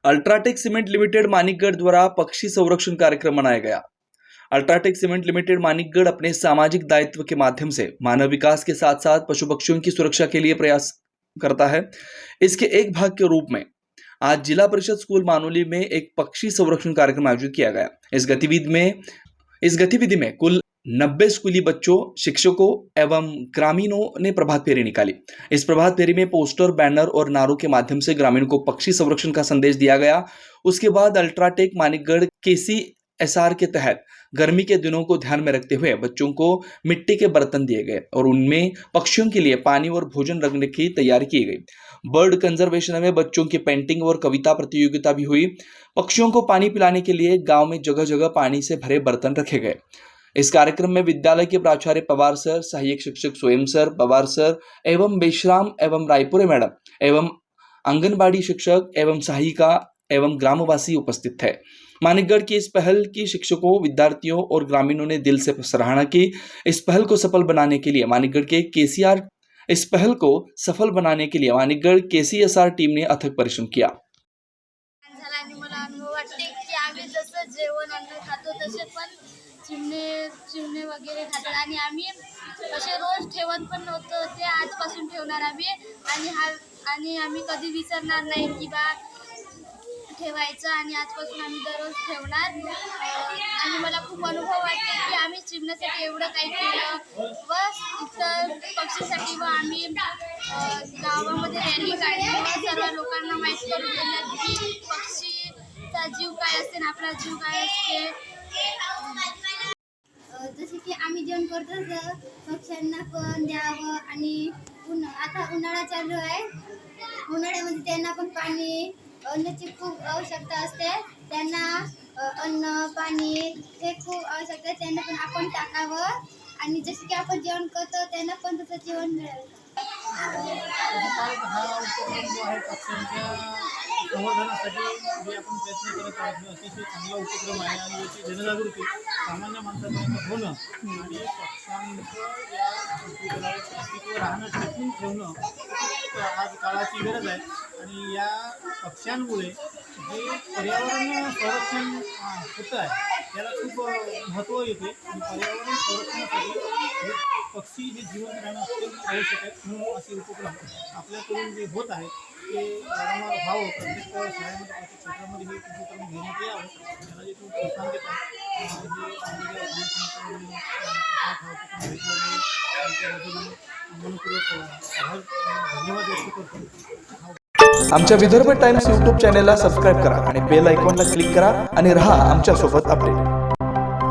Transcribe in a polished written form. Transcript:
UltraTech cement limited Manikgarh द्वारा पक्षी संरक्षण कार्यक्रम मनाया गया। अल्ट्राटेक सीमेंट लिमिटेड मानिकगढ़ अपने सामाजिक दायित्व के माध्यम से मानव विकास के साथ साथ पशु पक्षियों की सुरक्षा के लिए प्रयास करता है। इसके एक भाग के रूप में आज जिला परिषद स्कूल मानोली में एक पक्षी संरक्षण कार्यक्रम आयोजित किया गया। इस गतिविधि में कुल 90 स्कूली बच्चों, शिक्षकों एवं ग्रामीणों ने प्रभात फेरी निकाली। इस प्रभात फेरी में पोस्टर, बैनर और नारों के माध्यम से ग्रामीणों को पक्षी संरक्षण का संदेश दिया गया। उसके बाद अल्ट्राटेक मानिकगढ़ KCSR के तहत गर्मी के दिनों को ध्यान में रखते हुए बच्चों को मिट्टी के बर्तन दिए गए और उनमें पक्षियों के लिए पानी और भोजन रखने की तैयारी की गई। बर्ड कंजर्वेशन में बच्चों की पेंटिंग और कविता प्रतियोगिता भी हुई। पक्षियों को पानी पिलाने के लिए गांव में जगह जगह पानी से भरे बर्तन रखे गए। इस कार्यक्रम में विद्यालय के प्राचार्य पवार सर, सहायक शिक्षक स्वयं सर, पवार सर एवं बेशराम एवं रायपुरे मैडम एवं आंगनबाड़ी शिक्षक एवं सहायिका एवं ग्रामवासी उपस्थित थे। मानिकगढ़ की इस पहल की शिक्षकों, विद्यार्थियों और ग्रामीणों ने दिल से सराहना की। इस पहल को सफल बनाने के लिए मानिकगढ़ KCSR टीम ने अथक परिश्रम किया। मला अनुभव वाटते की आम्ही जसं जेवण अन्न खातो तसे पण चिमणे वगैरे खातात आणि आम्ही असे रोज ठेवत पण नव्हतो, ते आजपासून ठेवणार आम्ही आणि आम्ही कधी विसरणार नाही की बा ठेवायचं आणि आजपासून आम्ही दररोज ठेवणार। आणि मला खूप अनुभव वाटते की आम्ही चिमण्यासाठी एवढं काही केलं व इतर पक्षीसाठी व आम्ही गावामध्ये रॅली काढली व सर्व लोकांना माहीत करून दिलं की पक्षीचा जीव काय असते आणि आपला जीव काय असते। जसे की आम्ही जेवण करतो पक्ष्यांना पण द्यावं आणि आता उन्हाळा चालू आहे, उन्हाळ्यामध्ये त्यांना पण पाणी अन्नाची खूप आवश्यकता असते। त्यांना अन्न पाणी हे खूप आवश्यकता आहे, त्यांना पण आपण टाकावं आणि जसे की आपण जेवण करतो त्यांना पण तसं जेवण मिळावं। संवर्धनासाठी जे आपण प्रयत्न करत आहोत अतिशय चांगला उपक्रम आहे आणि याची जनजागृती सामान्य माणसापर्यंत होणं आणि पक्ष्यांचं या पृथ्वीवर अस्तित्व राहणं टिकवून ठेवणं आज काळाची गरज आहे। आणि या पक्ष्यांमुळे जे पर्यावरण संरक्षण होतं आहे त्याला खूप महत्त्व येते आणि पर्यावरण संरक्षणासाठी पक्षी हे जीवन राहणं अत्यंत आवश्यक आहे। म्हणून असे उपक्रम आपल्याकडून जे होत आहे ते वारंवार व्हावं, प्रत्येक शाळेमध्ये प्रत्येक क्षेत्रामध्ये हे उपक्रम घेण्यात यावं। त्याला जे तुम्ही प्रोत्साहन देत धन्यवाद व्यक्त करतो। आमच्या विदर्भ टाइम्स YouTube चॅनेलला सबस्क्राइब करा आणि बेल आयकॉनला क्लिक करा आणि रहा आमच्या सोबत अपडेट।